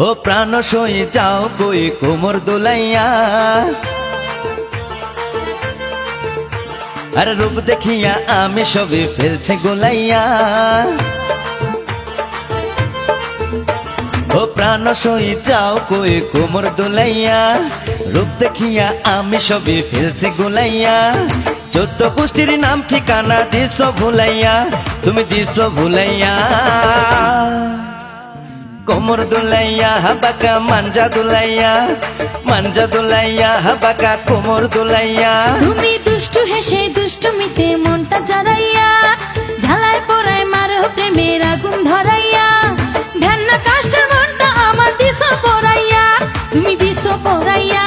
ও প্রাণ সই যাও কই কোমর দোলাইয়া, আর রূপ দেখিয়া আমি সবে ফেলছে গোলাইয়া। ও প্রাণ সই যাও কই কোমর দোলাইয়া, রূপ দেখিয়া আমি সবে ফেলছে গোলাইয়া। 14 গোষ্ঠীর নাম ঠিকানা দিছ ভুলাইয়া, তুমি দিছ ভুলাইয়া। কোমর দোলাইয়া হাবাকা মাঞ্জা দোলাইয়া, মাঞ্জা দোলাইয়া হাবাকা কোমর দোলাইয়া। তুমি দুষ্টু হেসে দুষ্টুমিতে মনটা জড়াইয়া, ঝালায় পোড়ায় মারো প্রেমের আগুন ধরাইয়া। ভ্যান্না কাষ্টের মনটা আমার দিছো পোড়াইয়া, তুমি দিছো পোড়াইয়া।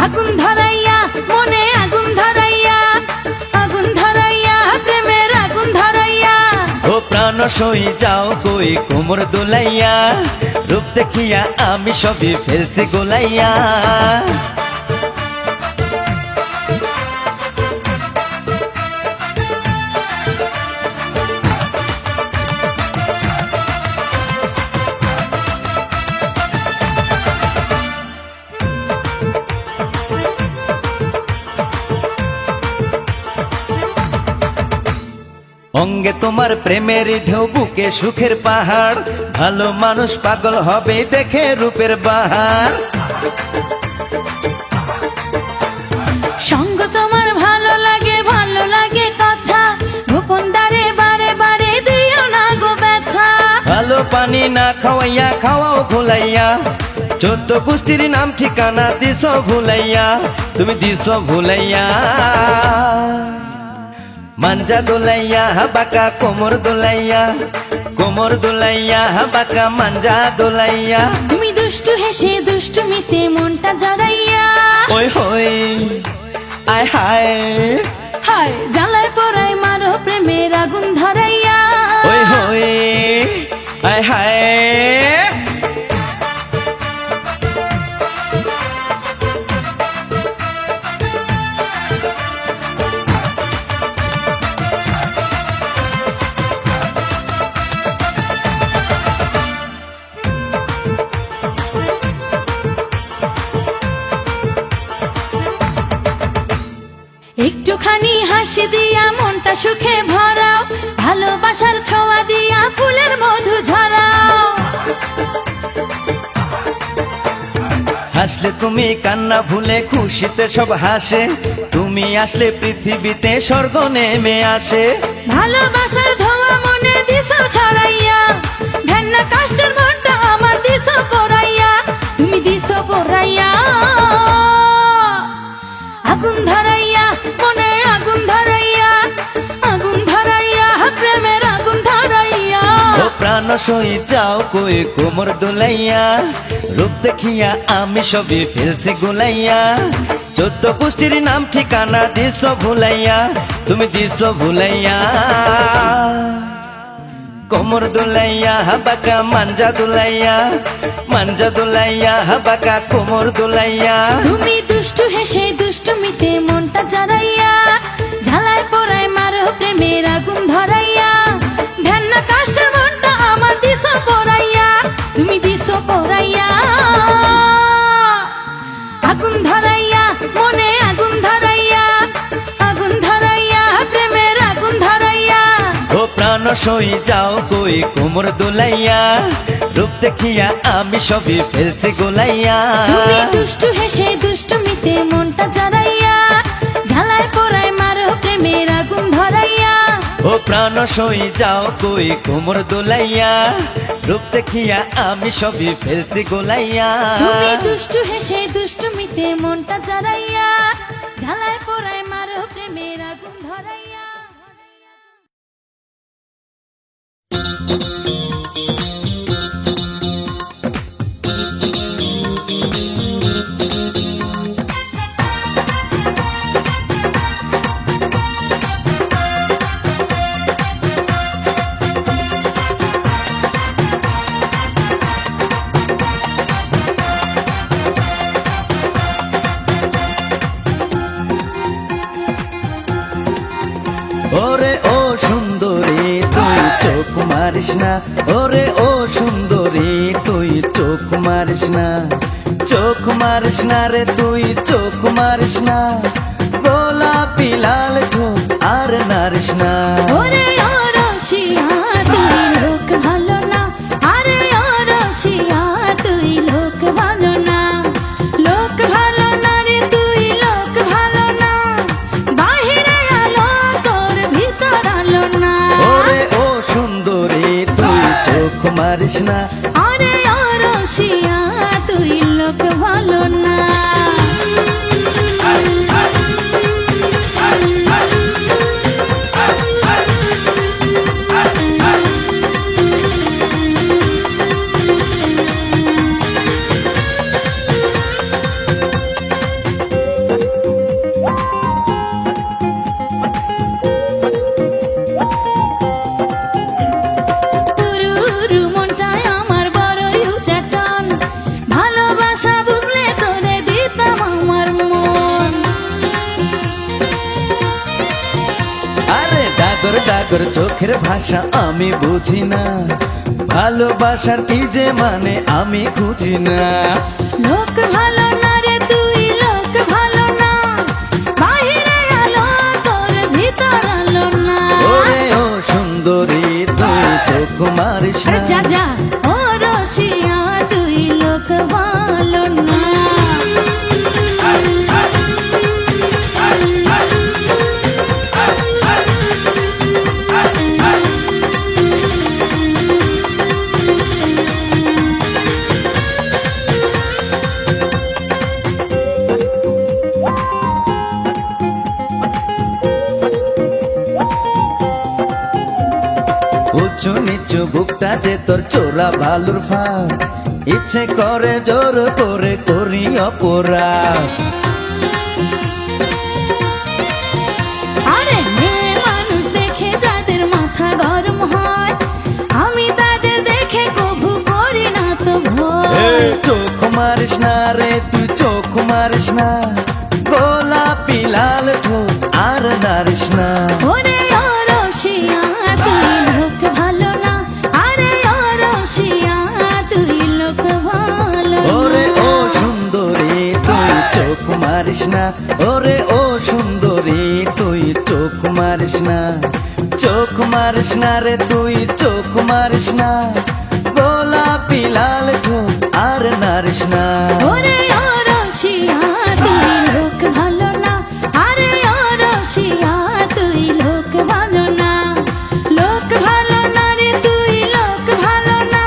আগুন ধরাইয়া মনে আগুন ধরাইয়া, আগুন ধরাইয়া প্রেমের আগুন ধরাইয়া। ও প্রাণ সই যাও কই কোমর দোলাইয়া, রূপ দেখিয়া আমি সবই ফেলছি গোলাইয়া। অঙ্গে তোমার প্রেমের ঢেউ, বুকে সুখের পাহাড়। ভালো মানুষ পাগল হবে দেখে রূপের বাহার। সঙ্গ তোমার ভালো লাগে কথা, গোপন দ্বারে বারে বারে দিও না গো ব্যথা। ভালো পানি না খাওয়াইয়া খাওয়াও ভুলাইয়া, 14 গোষ্ঠীর নাম ঠিকানা দিছ ভুলাইয়া, তুমি দিছ ভুলাইয়া। মাঞ্জা দোলাইয়া হাবাকা কোমর দোলাইয়া, কোমর দোলাইয়া হাবাকা মাঞ্জা দোলাইয়া। তুমি দুষ্টু হেসে দুষ্টুমিতে মনটা জড়াইয়া, ওই হই আয় হায়, হায় জ্বালায় পোড়ায় মারো প্রেমের আগুন ধরাইয়া। ওই হই আয় হায়। একটুখানি হাসি দিয়া মনটা সুখে ভরাও, ভালোবাসার ছোঁয়া দিয়া ফুলের মধু ঝরাও। হাসলে তুমি কান্না ভুলে খুশিতে সব হাসে, তুমি আসলে পৃথিবীতে স্বর্গ নেমে আসে। ভালোবাসার ধোঁয়া মনে দিছো ছড়াইয়া, ভ্যান্না কাষ্টের মনটা আমার দিছো পোড়াইয়া, তুমি দিছো পোড়াইয়া। আগুন ধরাইয়া মনে আগুন ধরাইয়া, আগুন ধরাইয়া প্রেমের আগুন ধরাইয়া। ও প্রাণ সই যাও কই কোমর দোলাইয়া, রূপ দেখিয়া আমি সবই ফেলছি গোলাইয়া। 14 গোষ্ঠীর নাম ঠিকানা দিছ ভুলাইয়া, তুমি দিছ ভুলাইয়া। কোমর দোলাইয়া হাবাকা মাঞ্জা দোলাইয়া, মাঞ্জা দোলাইয়া হাবাকা কোমর দোলাইয়া। তুমি দুষ্টু হেসে দুষ্টুমিতে মনটা জড়াইয়া, ঝালায় পোড়ায় মারো প্রেমের আগুন ধরাইয়া। ভ্যান্না কাষ্টের মনটা আমার দিছো পোড়াইয়া, তুমি দিছো পোড়াইয়া। আগুন ধরাইয়া মনে আগুন ধরাইয়া, আগুন ধরাইয়া প্রেমের আগুন ধরাইয়া। ও প্রাণ সই যাও কই কোমর দোলাইয়া, রূপ দেখিয়া আমি সবই ফেলছি গোলাইয়া। তুমি দুষ্টু হেসে দুষ্টুমিতে মনটা জড়াইয়া, ঝালায় পোড়ায় মারো প্রেমের আগুন ধরাইয়া। ও প্রাণ সই যাও কই কোমর দোলাইয়া, রূপ দেখিয়া আমি সবই ফেলছি গোলাইয়া। তুমি দুষ্টু হেসে দুষ্টুমিতে মনটা জড়াইয়া, ঝালায় পোড়ায় মারো প্রেমের আগুন ধরাইয়া। ওরে ও সুন্দরী তুই চোখ মারিস না, ওরে ও সুন্দরী তুই চোখ মারিস না, চোখ মারিস না রে তুই চোখ মারিস না, গোলাপি লাল ঠোঁট আর নারিস না। ওরে ও রসিয়া তুই লোক ভালো না, আরে ও রসিয়া তুই লোক ভালো না, লোক ভালো না রে তুই লোক ভালো না, বাহিরে আলো তোর ভিতর আলো না। ওরে ও সুন্দরী তুই চোখ মারিস না, আরে ও রসিয়া তুই লোক ভালো না। তুরুরু মনটায় আমার বড়ই উচাটন, ভালোবাসা বুঝলে তোরে দিতাম আমার মন। আরে ডাগর ডাগর চোখের ভাষা আমি বুঝি না, ভালোবাসার কি যে মানে আমি খুঁজি না। লোক ভালো না রে তুই লোক ভালো না, বাহিরে আলো তোর ভিতর আলো না। ওরে ও সুন্দরী তুই চোখ মারিস আরে না, যা যা ও রসিয়া তুই লোক ভালো না। উঁচু নিচু বুকটা যে তোর চোরা ভালুর ফাঁক, ইচ্ছে করে জোর করে করি অপরাধ। আরে মেয়ে মানুষ দেখে যাদের মাথা গরম হয়, আমি তাদের দেখে কভু করি না তো ভয়। চোখ মারিস না রে তুই চোখ মারিস না, গোলাপি লাল ঠোঁট আর নারিস না। ওরে ও রসিয়া তুই লোক ভালো না, আরে ও রসিয়া তুই লোক ভালো ওরে না। ও সুন্দরী তুই চোখ মারিস না, ওরে ও সুন্দরী তুই চোখ মারিস না, চোখ মারিস না রে তুই চোখ মারিস না, গোলাপি লাল ঠোঁট আর নারিস না। ওরে ও রসিয়া তুই লোক ভালো না, আরে ও রসিয়া তুই লোক ভালো না, লোক ভালো না রে তুই লোক ভালো না,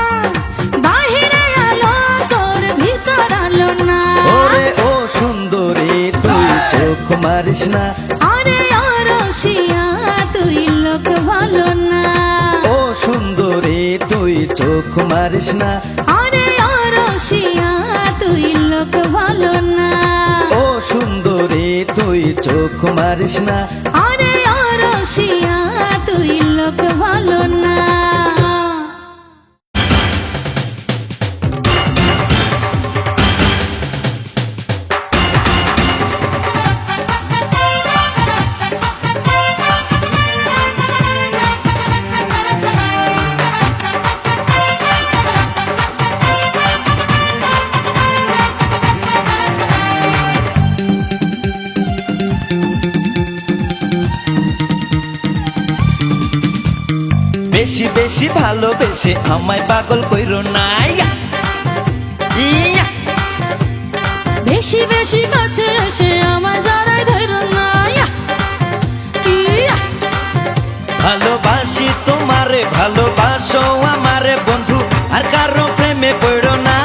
বাহিরে আলো তোর ভিতর আলো না। ওরে ও সুন্দরী তুই চোখ মারিস না, আরে ও রসিয়া তুই লোক ভালো না। ও সুন্দরী তুই চোখ মারিস না, আরে ও রসিয়া তুই লোক ভালো না। ও সুন্দরী তুই চোখ মারিস না। আরে ও রসিয়া তুই লোক ভালো না। বেশি বেশি ভালোবেসে আমায় পাগল কইরো না, ইয়া, ইয়া। বেশি বেশি কাছে এসে আমায় জড়াই ধরো না, ইয়া, ইয়া। ভালোবাসি তোমারে ভালোবাসো আমারে বন্ধু, আর কারো প্রেমে পড়ো না।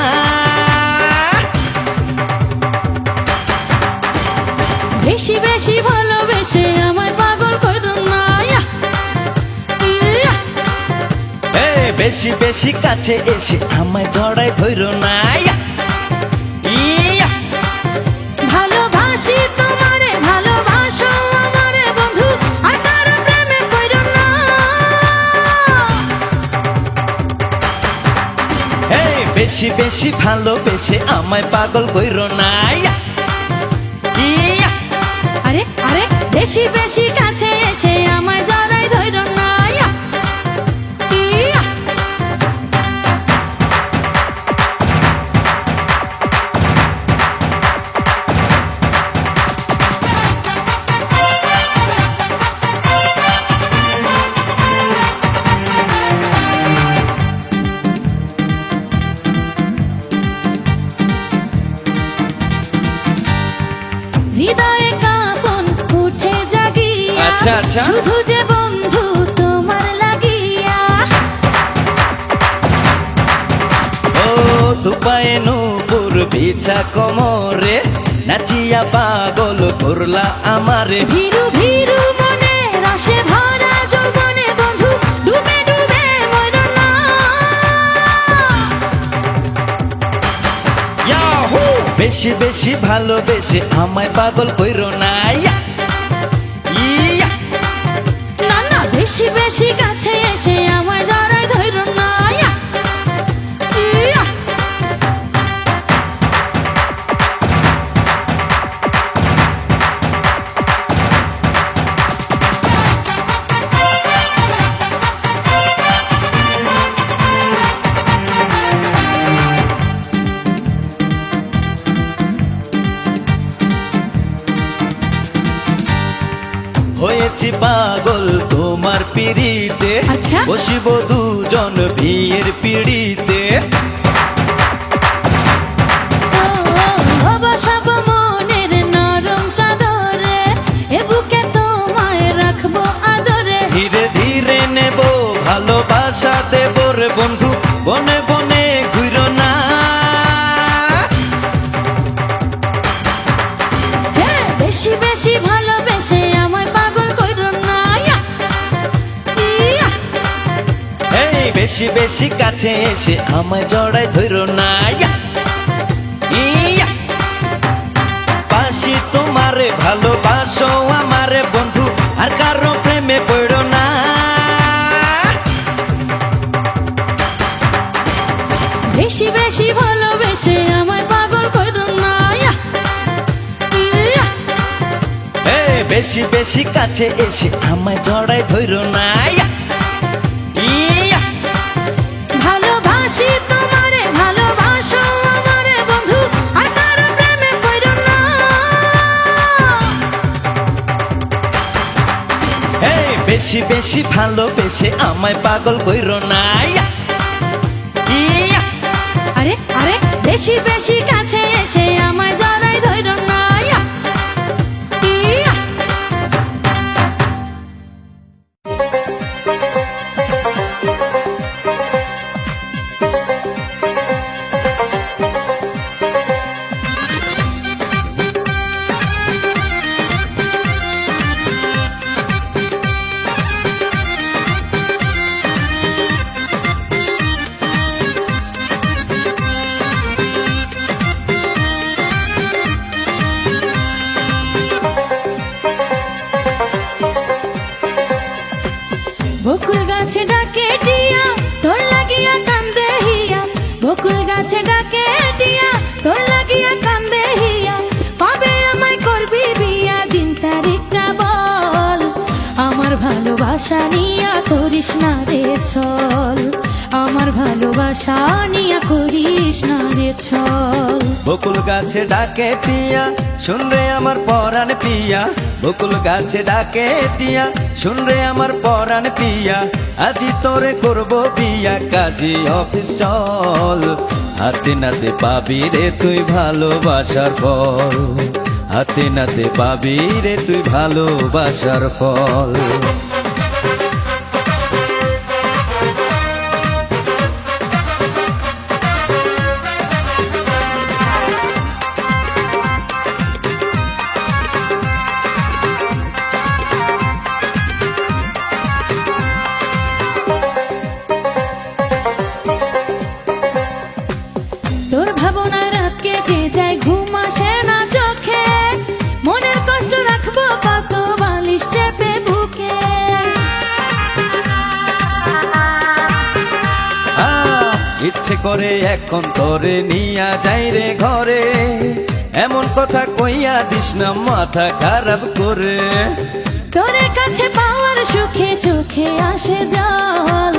বেশি বেশি ভালোবেসে আমায় পাগল করো না, ইয়া, ইয়া। বেশি বেশি কাছে এসে আমায় জড়াই ধরো না, ইয়া, ইয়া। ভালোবাসি তোমারে ভালোবাসো আমারে বন্ধু, আর কারো প্রেমে পড়ো না। বেশি বেশি ভালোবেসে আমায় পাগল কইরো না, ইয়া, ইয়া। আরে আরে বেশি বেশি কাছে এসে আমায় আচ্ছা, আচ্ছা। শুধু যে বন্ধু তোমার লাগিয়া। ও দুপায়ে নূপুর বিছা কোমরে নাচিয়া পাগল করলা আমারে। ভীরু ভীরু মনে রসে ভরা যৌবনে বন্ধু ডুবে ডুবে মরো না। ইয়াহু! বেশি বেশি ভালোবেসে আমায় পাগল কইরো না। ইয়া! ইয়া! না না বেশি বেশি কাছে এসে আমায় জড়াই ধরো না। ইয়া! ইয়া! হয়েছি পাগল তোমার পিড়িতে। আচ্ছা। বসিব দুজন বিয়ের পিড়িতে। ও বসাবো মনের নরম চাদরে, এ বুকে তোমায় রাখবো আদরে। ধীরে ধীরে নেব ভালোবাসা দেব রে বন্ধু, বনে বনে ঘুরো না। হ্যাঁ, বেশি বেশি ভালোবেসে আমায় পাগল কইরো না। ইয়া! ইয়া! এই বেশি বেশি কাছে এসে আমায় জড়াই ধরো না। ইয়া! ইয়া! বাসি তোমারে ভালোবাসো আমারে বন্ধু, আর কারো প্রেমে পড়ো না। বেশি বেশি ভালোবেসে আমায় পাগল কইরো না। ইয়া! ইয়া! এই বেশি বেশি কাছে এসে আমায় জড়াই ধরো না। ইয়া! ইয়া! ভালোবাসি তোমারে ভালোবাসো আমারে বন্ধু, আর কারো প্রেমে পড়ো না। এই বেশি বেশি ভালোবেসে আমায় পাগল কইরো না। ইয়া! ইয়া! আরে আরে বেশি বেশি কাছে এসে আমায় জড়াই ধরো না। ইয়া! ইয়া! বকুল গাছে ডাকে টিয়া তোর লাগিয়া কান্দে হিয়া। বকুল গাছে ডাকে টিয়া তোর লাগিয়া কান্দে হিয়া। কবে আমায় করবি বিয়া, দিন তারিখটা বল। আমার ভালোবাসা নিয়া করিস না রে ছল। আমার ভালোবাসা নিয়া করিস না রে ছল। বকুল গাছে ডাকে টিয়া শুন রে আমার পরাণ পিয়া। বকুল গাছে ডাকে টিয়া শুন রে আমার পরাণ পিয়া। আজি তোরে করব বিয়া, কাজী অফিস চল। হাতে নাতে পাবি রে তুই ভালোবাসার ফল। হাতে নাতে পাবি রে তুই ভালোবাসার ফল। তোর ভাবনায় রাত কেটে যায়, ঘুম আসে না চোখে। মনের কষ্ট রাখবো কত বালিশ চেপে বুকে। ইচ্ছে করে এখন তোরে নিয়া যাই রে ঘরে। এমন কথা কইয়া দিস না মাথা খারাপ করে। তোরে কাছে পাওয়ার সুখে চোখে আসে জল।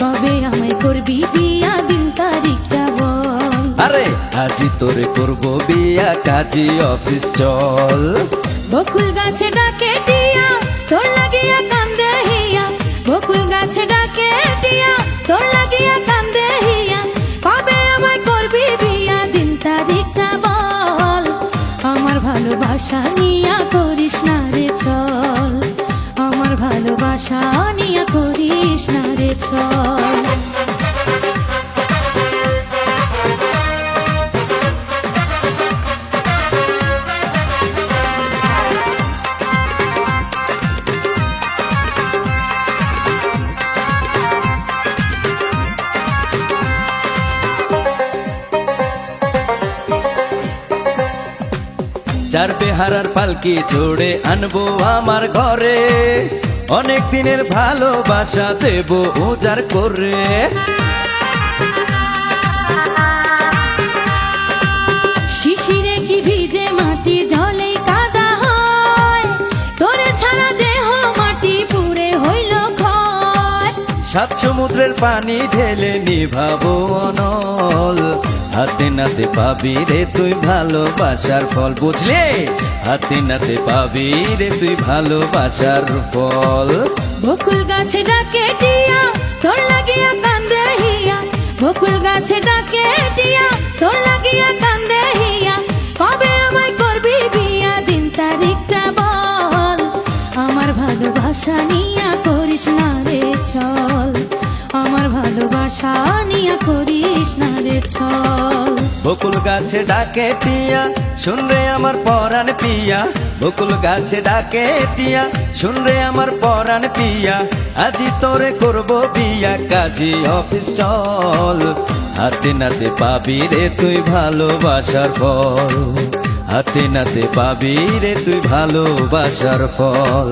কবে আমায় করবি বিয়া, দিন তারিখটা বল। আরে আজি তোরে করব বিয়া, কাজী অফিস চল। বকুল গাছে ডাকে টিয়া তোর লাগিয়া কান্দে হিয়া। বকুল গাছে ডাকে টিয়া তোর লাগিয়া কান্দে হিয়া। কবে আমায় করবি বিয়া, দিন তারিখটা বল। আমার ভালোবাসা নিয়া করিস না রে ছল। ভালোবাসা নিয়ে করিস না রে ছল। যার বেহারার পালকি চড়ে আনবো আমার ঘরে, অনেক দিনের ভালোবাসা দেব উজাড় করে। শিশিরে কি ভিজে মাটি জলেই কাদা হয়, তোরে ছাড়া দেহ মাটি পুড়ে হইল ক্ষয়। সাত সমুদ্রের পানি ঢেলে নিভাবো অনল, হাতে নাতে পাবি রে তুই ভালোবাসার ফল। বুঝলে, হাতে নাতে পাবি রে তুই ভালোবাসার ফল। বকুল গাছে ডাকে টিয়া তোর লাগিয়া কান্দে হিয়া, বকুল গাছে ডাকে টিয়া তোর লাগিয়া কান্দে হিয়া। কবে আমায় করবি বিয়া, দিন তারিখটা বল। আমার ভালোবাসা নিয়া করিস না রে ছল, আমার ভালোবাসা নিয়া করিস না রে ছল। বকুল গাছে ডাকে টিয়া শুন রে আমার পরাণ পিয়া, বকুল গাছে ডাকে টিয়া শুন রে আমার পরাণ পিয়া। আজি তোরে করবো বিয়া, কাজী অফিস চল। হাতে নাতে পাবি রে তুই ভালোবাসার ফল, হাতে নাতে পাবি রে তুই ভালোবাসার ফল।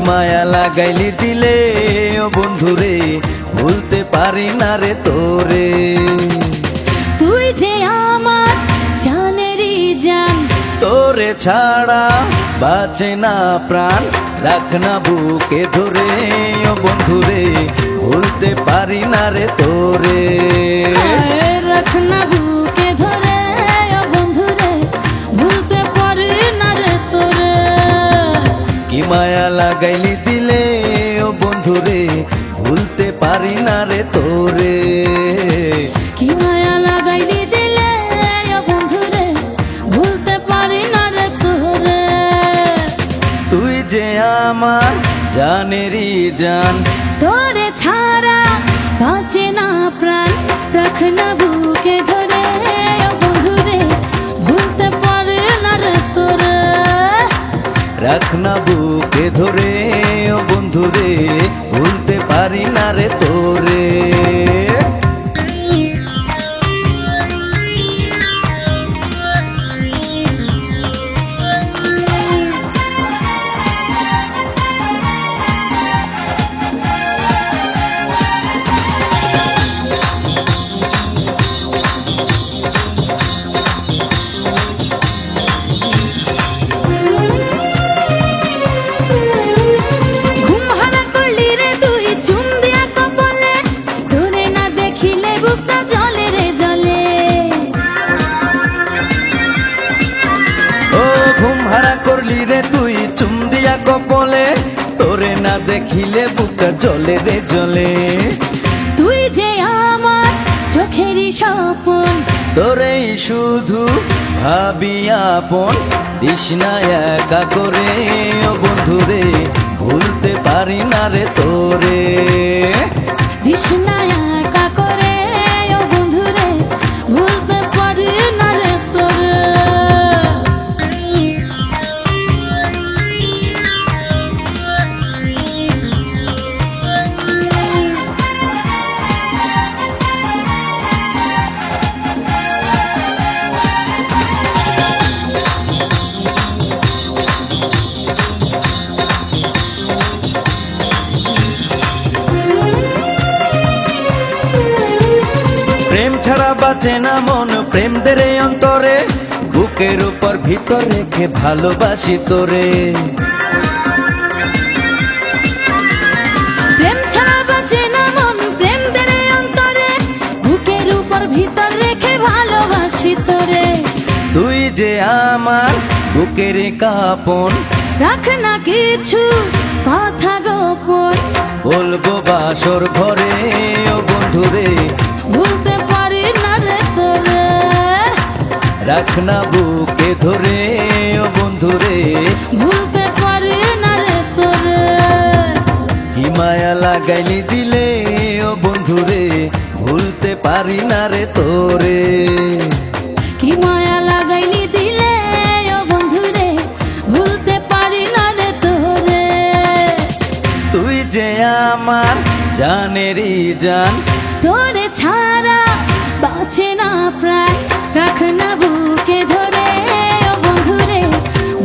মায়া লাগাইলি দিলে ও বন্ধুরে, ভুলতে পারি না রে তোরে। তুই যে আমার জানেরই জান, তোরে ছাড়া বাঁচে না প্রাণ। রাখ না বুকে ধরে ও বন্ধুরে, ভুলতে পারি না রে তোরে। রাখ না বুকে ধরে ও বন্ধুরে, ভুলতে পারি না রে তোরে। কি মায়া লাগাইলি দিলে ও বন্ধুরে, ভুলতে পারি না রে তোরে। কি মায়া লাগাইলি দিলে ও বন্ধুরে, ভুলতে পারি না রে তোরে। তুই যে আমার জানেরই জান, তোরে ছাড়া বাঁচে না প্রাণ। রাখ না বুকে ধরে ও বন্ধুরে, ভুলতে পারি না রে তোরে। রাখ না বুকে ধরে ও বন্ধুরে, ভুলতে পারি না রে তোরে। কপলে তোরে না দেখিলে বুকটা জলে রে জলে। তুই যে আমার চোখেরই স্বপন, তোরেই শুধু ভাবি আপন। দিস না একা করে ও বন্ধুরে, ভুলতে পারি না রে তোরে। দিস না একা করে ও বন্ধুরে, ভুলতে পারি না রে তোরে। বাঁচে না মন প্রেম দেরে অন্তরে, বুকের উপর ভিতর রেখে ভালোবাসি তোরে। প্রেম ছাড়া বাঁচে না মন প্রেম দেরে অন্তরে, বুকের উপর ভিতর রেখে ভালোবাসি তোরে। তুই যে আমার বুকের কাপন, রাখ না কিছু কথা গোপন, বলবো বাসর ঘরে ও বন্ধুরে, ভুলতে পারি না রে তোরে। রাখ না বুকে ধরে ও বন্ধুরে, ভুলতে পারি না রে তোরে। কি মায়া লাগাইলি দিলে ও বন্ধুরে, ভুলতে পারি না রে তোরে। কি মায়া লাগাইলি দিলে ও বন্ধুরে, ভুলতে পারি না রে তোরে। তুই যে আমার জানেরই জান, তোরে ছাড়া বাঁচে না প্রাণ, রাখ না বুকে ধরে ও বন্ধুরে,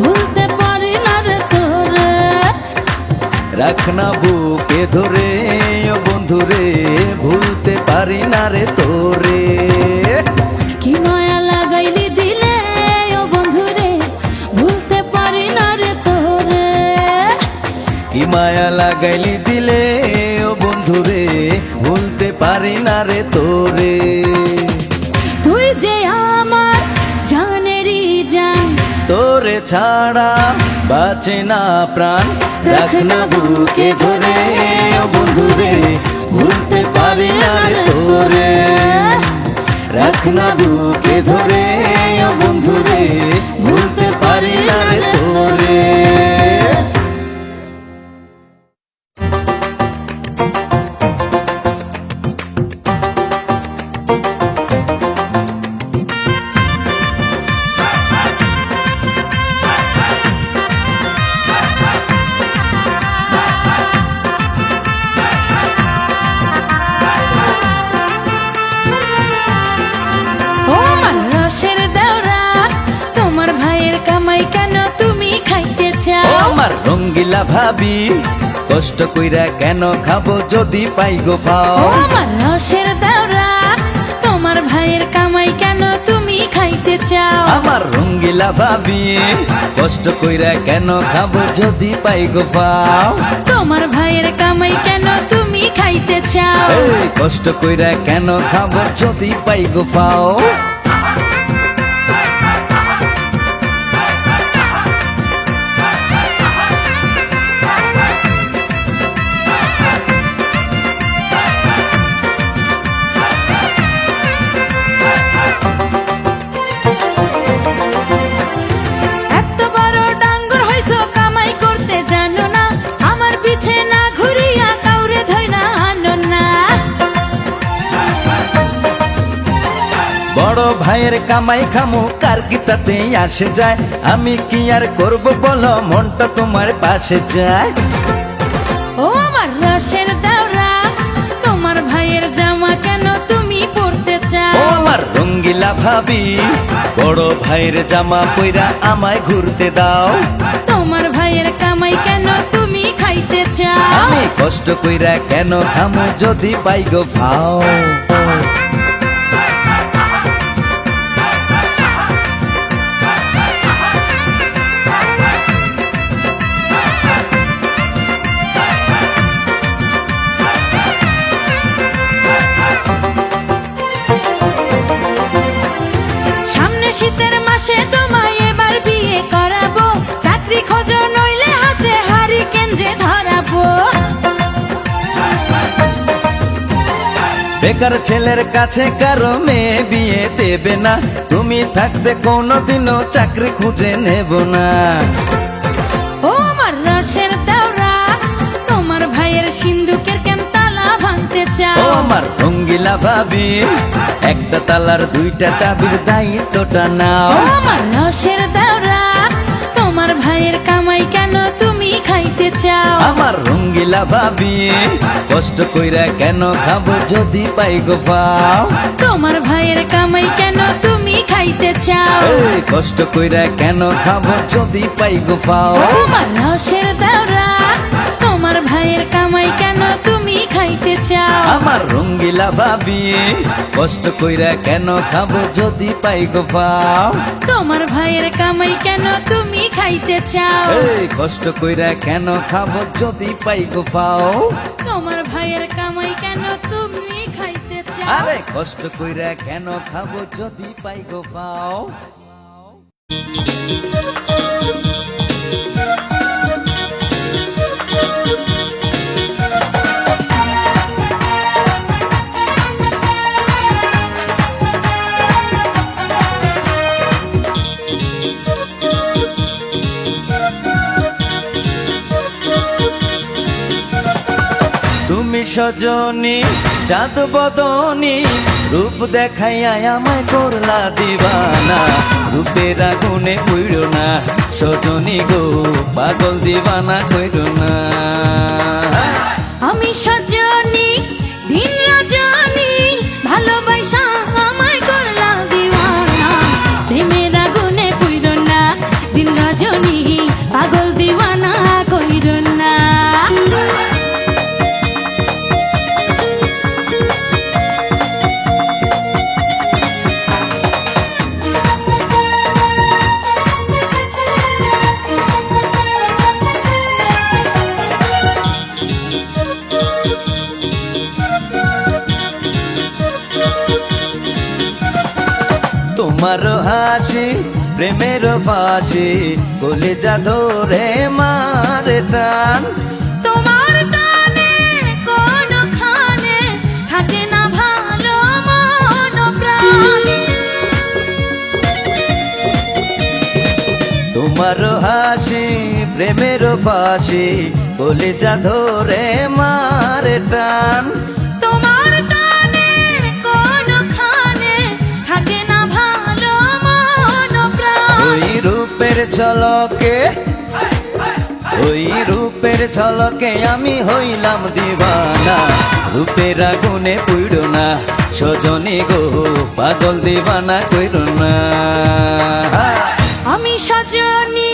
ভুলতে পারি না রে তোরে। রাখ না বুকে ধরে ও বন্ধুরে, ভুলতে পারি না রে তোরে। কি মায়া লাগাইলি দিলে ও বন্ধুরে, ভুলতে পারি না রে তোরে। কি মায়া লাগাইলি দিলে ও বন্ধুরে, ভুলতে পারি না রে তোরে। তুই যে আমার জানেরই জান, তোরে ছাড়া বাঁচে না প্রাণ, রাখ না বুকে ধরে ও বন্ধুরে, ভুলতে পারি না রে তোরে। রাখ না বুকে ধরে ও বন্ধুরে, ভুলতে পারি না রে তোরে। ও আমার রসের দেওরা, তোমার ভাইয়ের কামাই কেন তুমি খাইতে ও চাও? আমার রঙ্গিলা ভাবি, কষ্ট কইরা কেন খাবো যদি পাই গো ও পাও। আমার রসের দেওরা, তোমার ভাইয়ের কামাই কেন তুমি খাইতে চাও? আমার রঙ্গিলা ভাবি, কষ্ট কইরা কেন খাবো যদি পাই গো পাও। তোমার ভাইয়ের কামাই কেন তুমি খাইতে চাও? এই কষ্ট কইরা কেন খাবো যদি পাই গো পাও। এত বড় ডাঙ্গর হইছো কামাই করতে জানো না, আমার পিছে না ঘুরিয়া কাউরে ধইরা আনো না। বড় ভাইয়ের কামাই খামু কার কি তাতে আসে যায়, আমি কি আর করব বলো মনটা তোমার পাশে যায়। ও আমার রসের দেওরা, তোমার ভাইয়ের জামা কেন তুমি পরতে ও চাও? আমার রঙ্গিলা ভাবি, বড় ভাইয়ের জামা পইরা আমায় ঘুরতে দাও। তোমার ভাইয়ের কামাই কেন তুমি খাইতে চাও? আমি কষ্ট কইরা কেন খামু যদি পাই গো পাও। সামনে শীতের মাসে তোমায় এবার বিয়ে করাবো, চাকরি খোঁজো নইলে হাতে হারিকেন যে ধরাবো। বেকার ছেলের কাছে কারো মেয়ে বিয়ে দেবে না, তুমি থাকতে কোনোদিনও চাকরি খুঁজে নেব না। ও আমার রসের দেওরা, তোমার ভাইয়ের সিন্ধুকের কেন তালা ভাঙতে ও চাও? আমার রঙ্গিলা ভাবি, একটা তালার দুইটা চাবির দায়িত্বটা ও নাও। আমার রসের দেওরা, তোমার ভাইয়ের কামাই কেন তুমি খাইতে চাও? আমার রঙ্গিলা ভাবি, কষ্ট কইরা কেন খাবো যদি পাই গো পাও। তোমার ভাইয়ের কামাই কেন তুমি খাইতে চাও? এই কষ্ট কইরা কেন খাবো যদি পাই গো পাও। ও আমার রসের দেওরা, তোমার ভাইয়ের কামাই কেন তুমি খাইতে চাও। আমার রঙ্গিলা ভাবি কষ্ট কইরা কেন খাবো যদি পাই গো পাও। তোমার ভাইয়ের কামাই কেন তুমি খাইতে চাও। এই কষ্ট কইরা কেন খাবো যদি পাই গো পাও। তোমার ভাইয়ের কামাই কেন তুমি খাইতে চাও। আরে কষ্ট কইরা কেন খাবো যদি পাই গো পাও। তুমি সজনী চাঁদ বদনী রূপ দেখাইয়া আমায় করলা দিবানা। রূপের আগুনে পুইড়ো না সজনী গো পাগল দিবানা কইরো না। আমি সজনী দিন রজনী ভালোবাসা আমায় করলা দিওয়ানা। প্রেমের আগুনে পুইরো না দিন রজনী পাগল দিওয়ানা কইরো না। তোমার হাসি প্রেমের ফাঁসি কলিজা ধরে মারে টান। তোমার টানে কোনখানে থাকে না ভালো মন প্রাণ। তোমার হাসি প্রেমের ফাঁসি কলিজা ধরে মারে টান। তোমার টানে কোনখানে থাকে না ভালো মন প্রাণ। ওই রূপের ঝলকে ওই রূপের ঝলকে আমি হইলাম দিবানা। রূপের আগুনে পুইড়ো না সজনী গো পাগল দিবানা কইরো না। আমি সজনী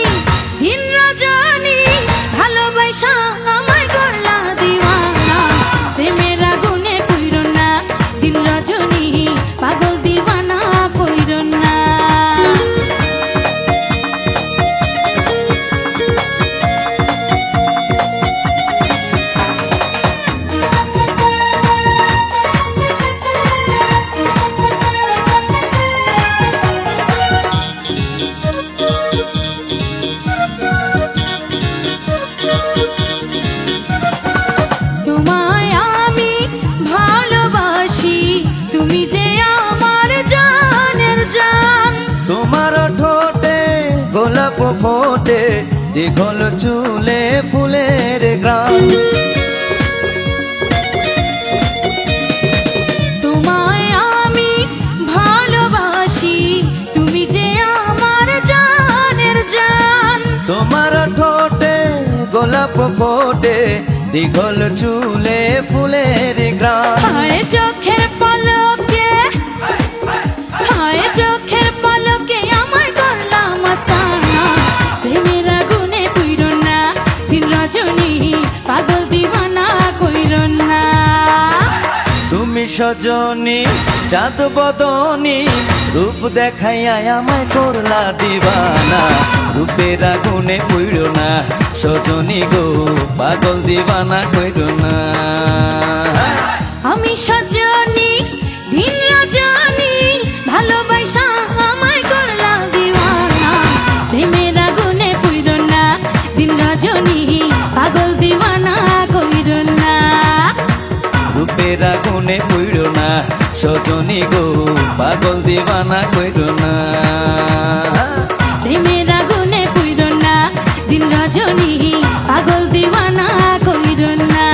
দিন রজনী ভালোবাসা আমায় করলা দিওয়ানা। প্রেমের আগুনে পুইরো না দিন রজনী পাগল দিওয়ানা কইরো না। তোমায় আমি ভালোবাসি তুমি যে আমার জানের জান। তোমার ঠোঁটে গোলাপ ফোটে দীঘল চুলে ফুলের গ্রাম। তোমায় আমি ভালোবাসি তুমি যে আমার জানের জান। তোমার ঠোঁটে গোলাপ ফোটে দীঘল চুলে ফুলের গ্রাম। হায় চোখের পলকে হায় চোখের পলকে আমায় করলা মাস্তানা। প্রেমের আগুনে পুইরো না দিন রজনী পাগল দিওয়ানা কইরো না। তুমি সজনী চাঁদ বদনী রূপ দেখাইয়া আমায় করলা দিবানা। রূপের আগুনে পুইড়ো না সজনী গো পাগল দিবানা কইরো না। আমি সজনী দিন রজনী ভালোবাসা আমায় করলা দিওয়ানা। প্রেমের আগুনে পুইরো না দিন রজনী পাগল দিওয়ানা কইরো না। রূপের আগুনে পুইড়ো না সজনী গো পাগল দিবানা কইরো না। প্রেমের আগুনে পুইরো না দিন রজনী পাগল দিওয়ানা কইরো না।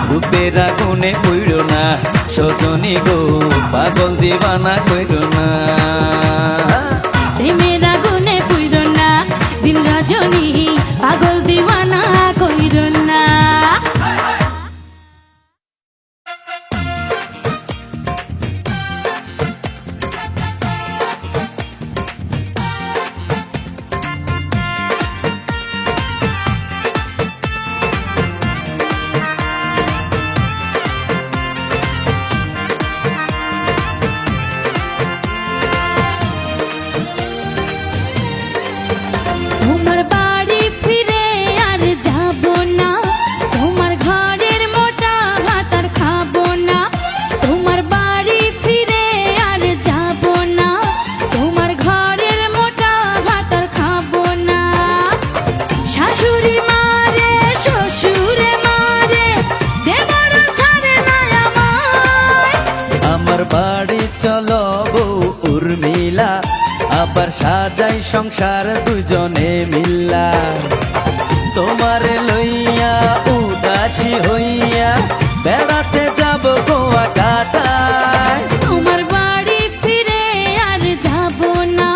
রূপের আগুনে পুইড়ো না সজনী গো পাগল দিবানা কইরো না। প্রেমের আগুনে পুইরো না দিন রজনী পাগল দিওয়ানা কইরো না। চলো বউ উর্মিলা, আবার সাজাই সংসার দুজনে মিল্লা। তোমার লইয়া উদাসী হইয়া বেড়াতে যাব গোয়া কাটায়। তোমার বাড়ি ফিরে আর যাব না,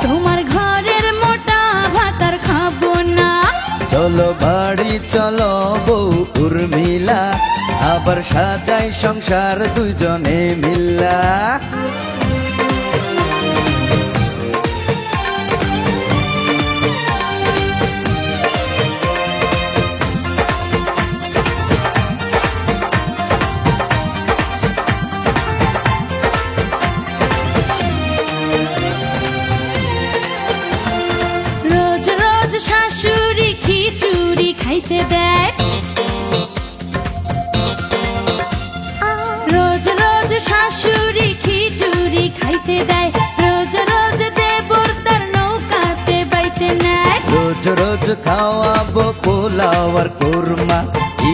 তোমার ঘরের মোটা ভাত আর খাবো না। চলো বাড়ি চলো বউ উর্মিলা, আবার সাজাই সংসার দুজনে মিল্লা। রোজ রোজ শাশুড়ি খিচুড়ি খাইতে দেয়, রোজ রোজ শাশুড়ি খিচুড়ি খাইতে দেয়, রোজ রোজ দেবর তার নৌকাতে বাইতে নেয়। রোজ রোজ খাওয়াবো পোলাও আর কুরমা,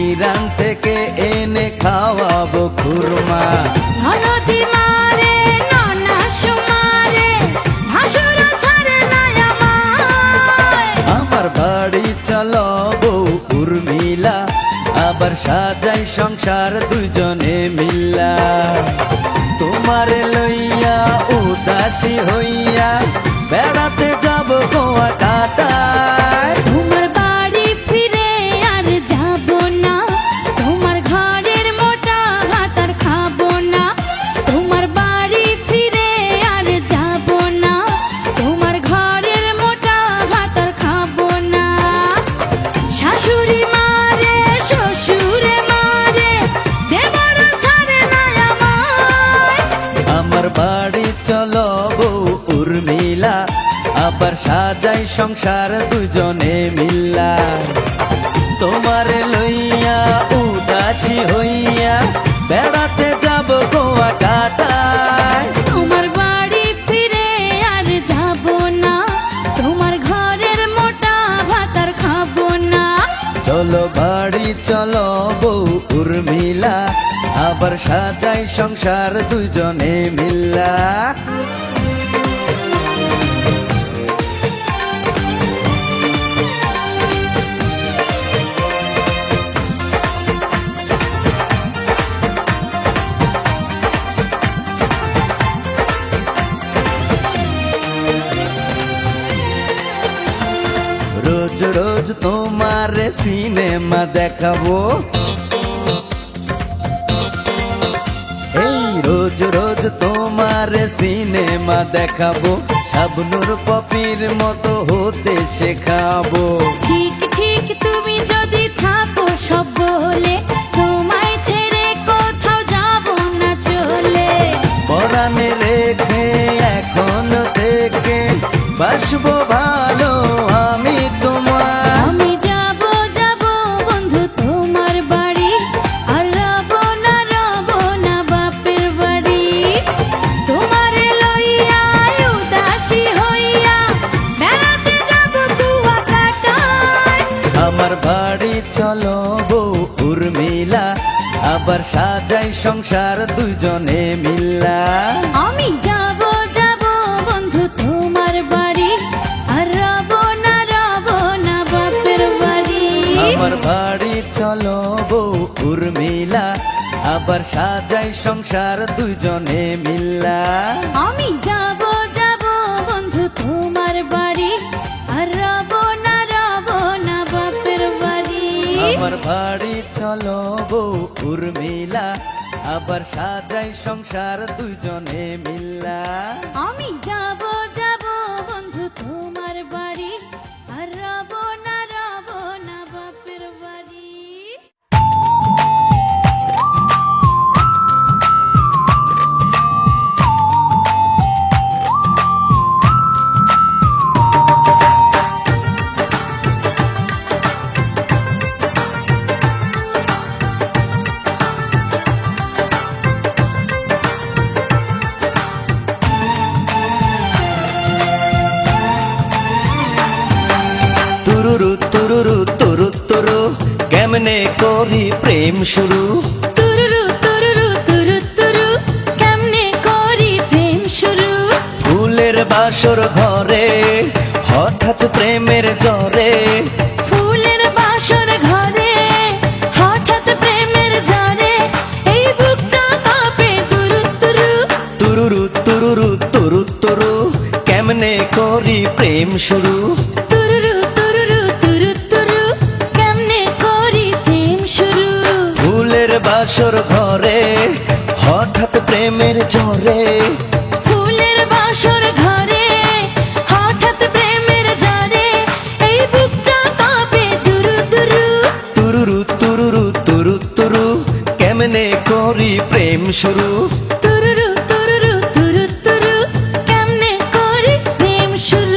ইরান থেকে এনে খাওয়াবো খুরমা। ননদি মারে ননাস মারে, ভাসুর ছাড়ে না আমায়। আমার বাড়ি চলো বউ উর্মিলা, আবার সাজাই সংসার দুজনে মিল্লা। তোমার লইয়া উদাসী হইয়া বেড়াতে যাব গোয়া কাটায়। তোমার বাড়ি ফিরে আর যাব না, তোমার ঘরের মোটা ভাত আর খাবো না। তোমার বাড়ি ফিরে আর যাব না, তোমার ঘরের মোটা ভাত আর খাবো না। শাশুড়ি মারে শ্বশুরে মারে, দেবর ছাড়ে না আমায়। আমার বাড়ি চলো বউ উর্মিলা, আবার সাজাই সংসার দুজনে মিল্লা। তোমার লইয়া উদাসী হইয়া বেড়াতে যাব গোয়া কাটায়। তোমার বাড়ি ফিরে আর যাব না, তোমার ঘরের মোটা ভাত আর খাবো না। চলো বাড়ি চলো বউ উর্মিলা, আবার সাজাই সংসার দুজনে মিল্লা। রোজ রোজ তোমার সিনেমা দেখাবো, এই রোজ রোজ তোমার সিনেমা দেখাবো, শাবনূর পপির মতো হতে শেখাবো। ঠিক ঠিক তুমি যদি থাকো সব বলে, তোমায় ছেড়ে কোথাও যাব না চলে। পরাণে রেখে এখন থেকে বাসবো ভালো আমি তোমার। আমি যাব যাব বন্ধু তোমার বাড়ি, আর রব না বাপের বাড়ি। তোমার লইয়া উদাসী হইয়া বেড়াতে যাব কুয়া কাটায়। আমার বাড়ি চলো বউ উর্মিলা, আবার সাজাই সংসার দুজনে মিল্লা। আমি যাব যাব বন্ধু তোমার বাড়ি, আর রব না বাপের বাড়ি। আমার বাড়ি চলো বউ উর্মিলা, আবার সাজাই সংসার দুজনে মিল্লা। আমি যাব যাব বন্ধু তোমার বাড়ি, আর রব না বাপের বাড়ি। আমার বাড়ি চলো বউ উর্মিলা, আবার সাজাই সংসার দুজনে মিল্লা। আমি যাব যাব বন্ধু তোমার বাড়ি, আর রব না বাপের বাড়ি। তুরুরু তুরুরু তুরু তুরু, কেমনে করি প্রেম শুরু। তুরুরু তুরুরু তুরু তুরু, কেমনে করি প্রেম বাসর ঘরে হঠাৎ প্রেমের জ্বরে, ফুলের বাসর ঘরে হঠাৎ প্রেমের জ্বরে, এই বুকটা কাঁপে তুরু তুরু। তুরুরু তুরুরু তুরু তুরু, কেমনে করি প্রেম শুরু। তুরুরু তুরুরু তুরু তুরু, কেমনে করি প্রেম শুরু। ফুলের বাসর ঘরে হঠাৎ প্রেমের জ্বরে, ফুলের বাসর ঘরে হঠাৎ প্রেমের জ্বরে, এই বুকটা কাঁপে তুরু তুরু। তুরুরু তুরুরু তুরু তুরু, কেমনে করি প্রেম শুরু। তুরুরু তুরুরু তুরু তুরু, কেমনে করি প্রেম শুরু।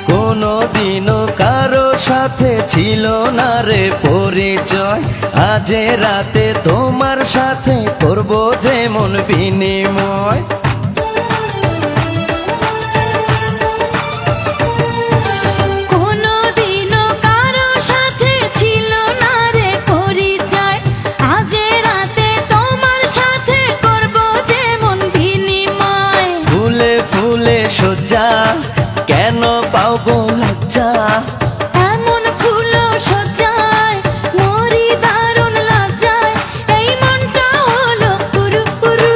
কোনদিনও কারো সাথে ছিল না রে পরিচয়, আজ রাতে তোমার সাথে করব যেমন বিনিময়। কোনদিনও কারো সাথে ছিল না রে পরিচয়, আজ রাতে তোমার সাথে করব যেমন বিনিময়। ফুলে ফুলে সজ্জা, কেন পাও গো লজ্জা। এমন ফুল সজ্জায় মরি দারুণ লজ্জায়, এই মনটা হলো পুরু পুরু।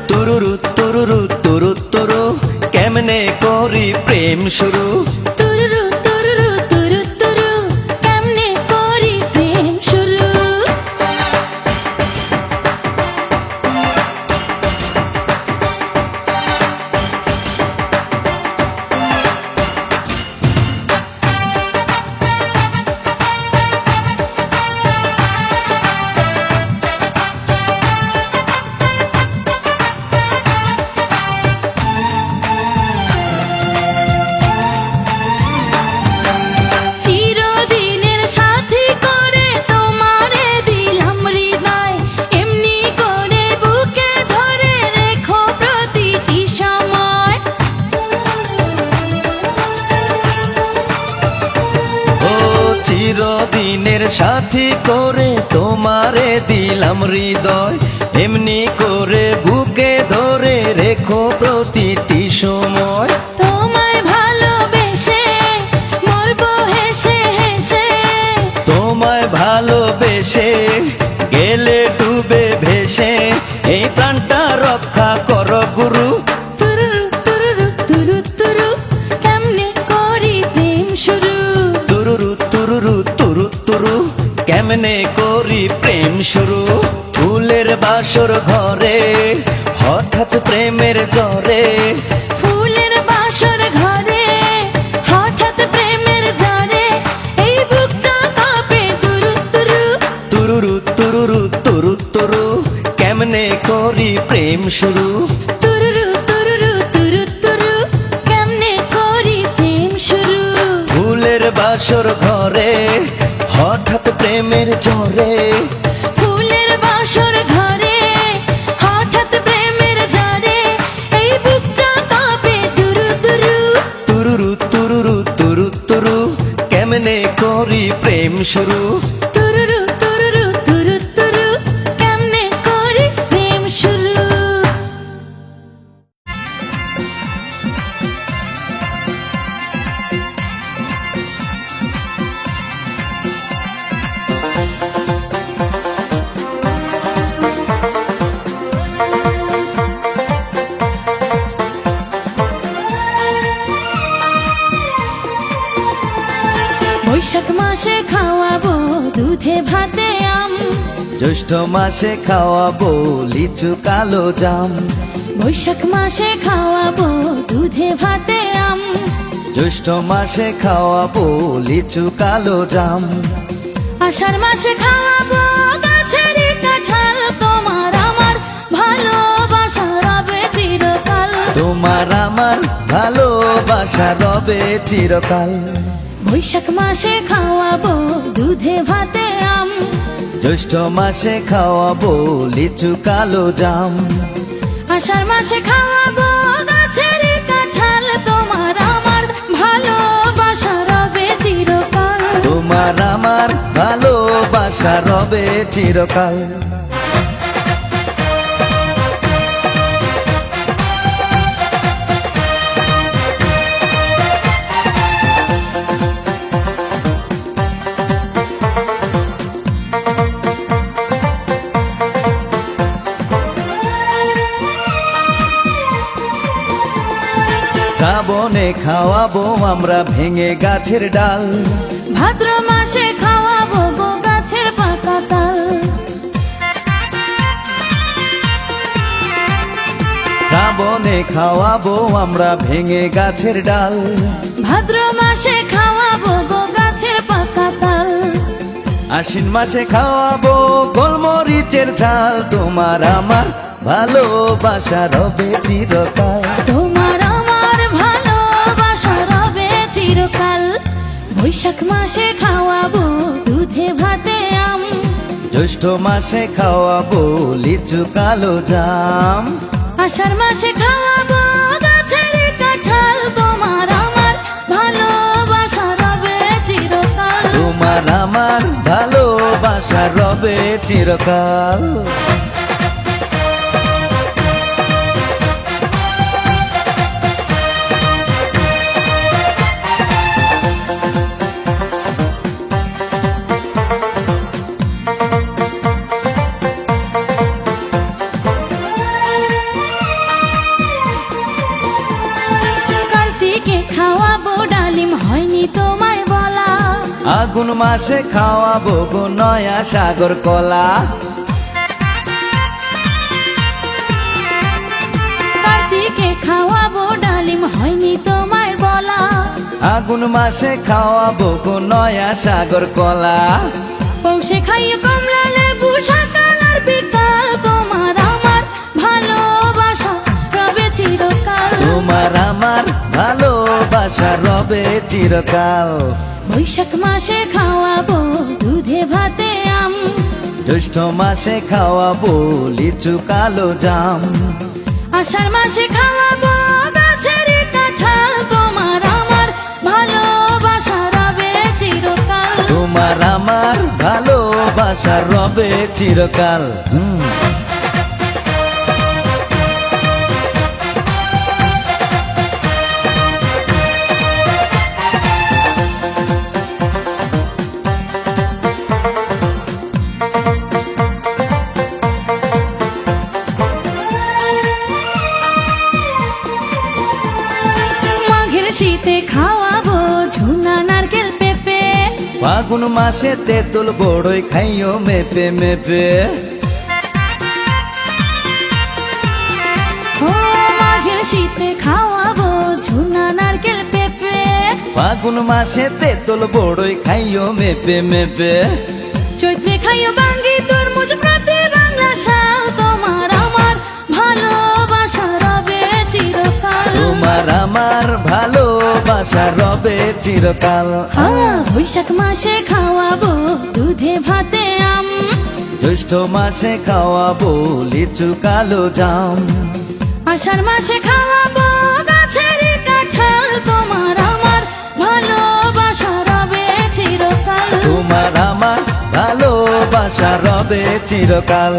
তুরুরু তুরুরু তুরু তুরু, কেমনে করি প্রেম শুরু। তুরুরু তুরুরু তুরু তুরু, কেমনে করি প্রেম শুরু। চিরদিনের সাথী করে তোমারে দিলাম হৃদয়, এমনি করে বুকে ধরে রেখো প্রতিটি সময়। ও চিরদিনের সাথী করে তোমারে দিলাম হৃদয়, এমনি করে বুকে ধরে রেখো প্রতিটি সময়। তোমায় ভালোবেসে মরবো হেসে হেসে, তোমায় ভালোবেসে গেলে ডুবে ভেসে, এই প্রাণটা রক্ষা করো গুরু। তুরুরু তুরুরু তুরু তুরু, কেমনে করি প্রেম শুরু। তুরুরু তুরুরু তুরু তুরু, কেমনে করি প্রেম শুরু। ফুলের বাসর ঘরে হঠাৎ প্রেমের জ্বরে, ফুলের বাসর ঘরে হঠাৎ প্রেমের জ্বরে, এই বুকটা কাঁপে তুরু তুরু। তুরুরু তুরুরু তুরু তুরু, কেমনে করি প্রেম শুরু। তুরুরু তুরুরু তুরু তুরু, কেমনে করি প্রেম শুরু। ফুলের বাসর ঘরে হঠাৎ প্রেমের জ্বরে, ফুলের বাসর ঘরে হঠাৎ প্রেমের জ্বরে, এই বুকটা কাঁপে তুরু তুরু। তুরুরু তুরুরু তুরু তুরু, কেমনে করি প্রেম শুরু। তুরুরু তুরুরু তুরু তুরু, কেমনে করি প্রেম শুরু। বৈশাখ মাসে খাওয়াবো দুধে ভাতে আম, জ্যৈষ্ঠ মাসে খাওয়াবো লিচু কালো জাম। বৈশাখ মাসে খাওয়াবো দুধে ভাতে আম, জ্যৈষ্ঠ মাসে খাওয়াবো লিচু কালো জাম। আষাঢ় মাসে খাওয়াবো গাছের কাঁঠাল, তোমার আমার ভালোবাসা রবে চিরকাল। তোমার আমার ভালোবাসা রবে চিরকাল। বৈশাখ মাসে খাওয়াবো দুধে ভাতে আম, জ্যৈষ্ঠ মাসে খাওয়াবো লিচু কালো জাম, আষাঢ় মাসে খাওয়াবো গাছের কাঁঠাল, তোমার আমার ভালোবাসা রবে চিরকাল। তোমার আমার ভালোবাসা রবে চিরকাল। শ্রাবণে খাওয়াবো আমরা ভেঙে গাছের ডাল, ভাদ্র মাসে খাওয়াবো গো গাছের পাকা তাল, শ্রাবণে খাওয়াবো আমরা ভেঙে গাছের ডাল, ভাদ্র মাসে খাওয়াবো গো গাছের পাকা তাল, আশ্বিন মাসে খাওয়াবো গোলমরিচের ঝাল, তোমার আমার ভালোবাসা রবে চিরকাল। তোমার আমার ভালোবাসা রবে চিরকাল। বৈশাখ মাসে খাওয়াবো দুধে ভাতে আম, জ্যৈষ্ঠ মাসে খাওয়াবো লিচু কালো জাম, আষাঢ় মাসে খাওয়াবো গাছের কাঁঠাল, তোমার আমার ভালোবাসা রবে চিরকাল। তোমার আমার ভালোবাসা রবে চিরকাল। কার্তিকে খাওয়াবো ডালিম, হয়নি তোমায় বলা, আগুন মাসে খাওয়াবো গো নয়া সাগর কলা, কার্তিকে খাওয়াবো ডালিম, হয়নি তোমায় বলা, আগুন মাসে খাওয়াবো গো নয়া সাগর কলা, পৌষে খাইয়ে কমলা লেবু সকাল আর বিকাল, তোমার আমার ভালোবাসা রবে চিরকাল। তোমার আমার ভালোবাসা রবে চিরকাল। বৈশাখ মাসে খাওয়াবো দুধে ভাতে আম, জ্যৈষ্ঠ মাসে খাওয়াবো লিচু কালো জাম, আষাঢ় মাসে খাওয়াবো গাছের কাঁঠাল, তোমার আমার ভালোবাসা রবে চিরকাল। তোমার আমার ভালোবাসা রবে চিরকাল। মাঘের শীতে খাওয়াবো ঝুনা নারকেল পেঁপে, ফাগুন মাসে তেঁতুল বড়ই খাইও মেপে মেপে, ও মাঘের শীতে খাওয়াবো ঝুনা নারকেল পেঁপে, ফাগুন মাসে তেঁতুল বড়ই খাইও মেপে মেপে, চৈত্রে খাইও বাঙ্গি তরমুজ প্রতি বাংলা শাল, তোমার আমার ভালোবাসা রবে চিরকাল। তোমার আমার ভালোবাসা রবে চিরকাল। বৈশাখ মাসে খাওয়াবো দুধে ভাতে আম, জ্যৈষ্ঠ মাসে খাওয়াবো লিচু কালো জাম, আষাঢ় মাসে খাওয়াবো গাছের কাঁঠাল, তোমার আমার ভালোবাসা রবে চিরকাল। তোমার আমার ভালোবাসা রবে চিরকাল।